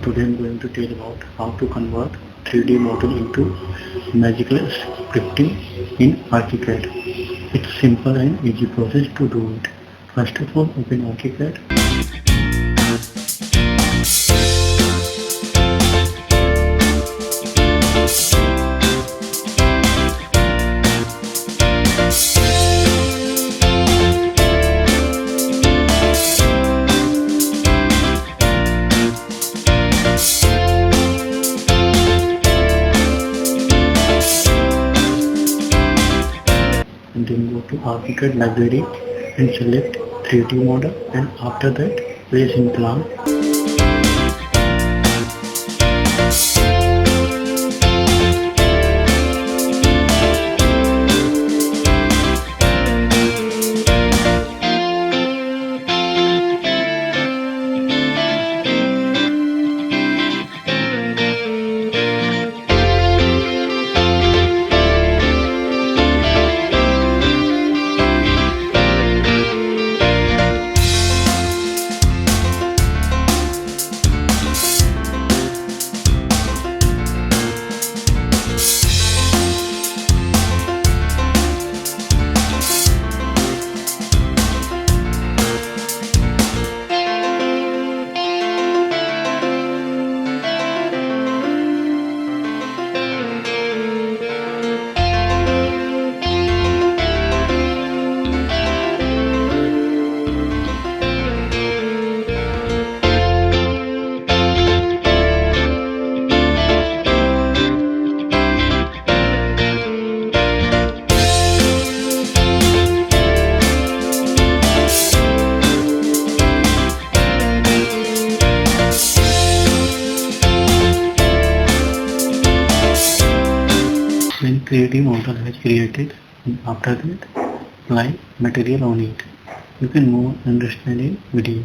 Today I'm going to tell about how to convert 3D model into magical scripting in Archicad. It's simple and easy process to do it. First of all, open Archicad. And then go to Archicad library and select 3D model, and after that place in plan. When 3D model has created, after that apply material on it. You can more understand in video.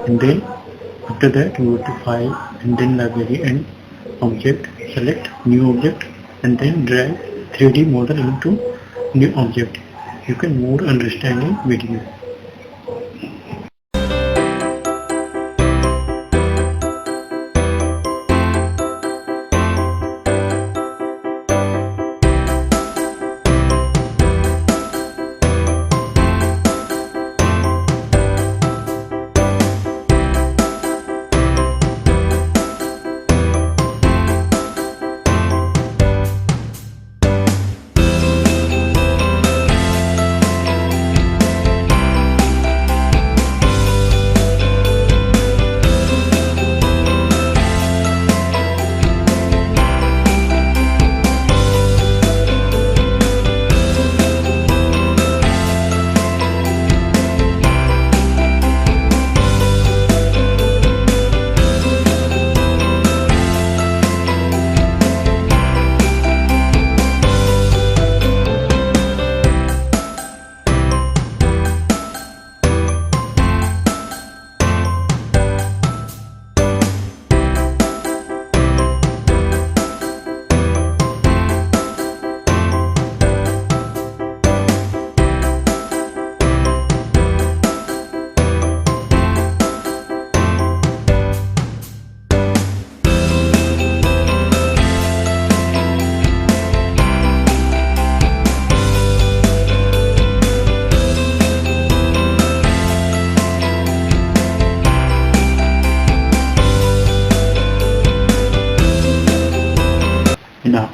And then after that go to file and then library and object, select new object and then drag 3D model into new object. You can more understand in video.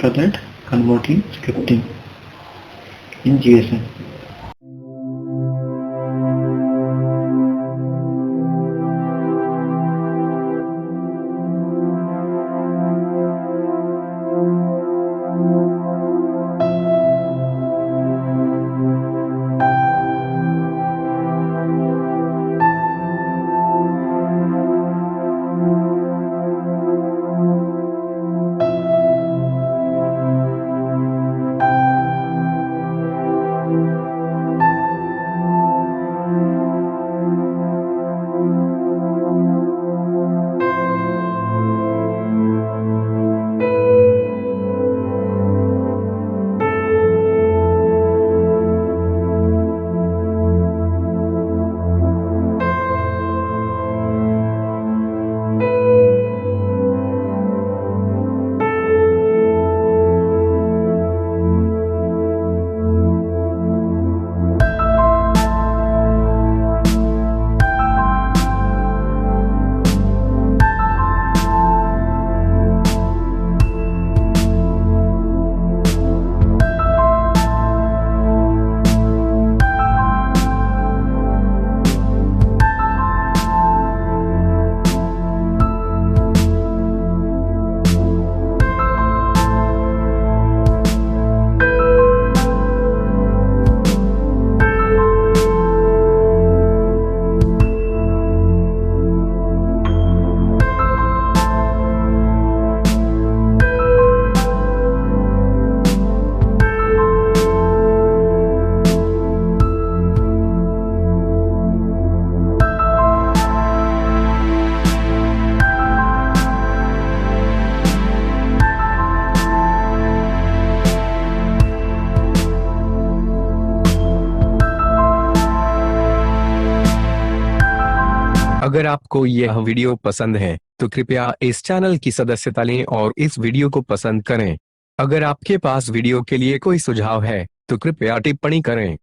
After that, converting scripting in JSON. अगर आपको यह video पसंद है तो कृपया इस channel की सदस्यता लें और इस वीडियो को पसंद करें। अगर आपके पास वीडियो के लिए कोई सुझाव है तो कृपया टिप्पणी करें।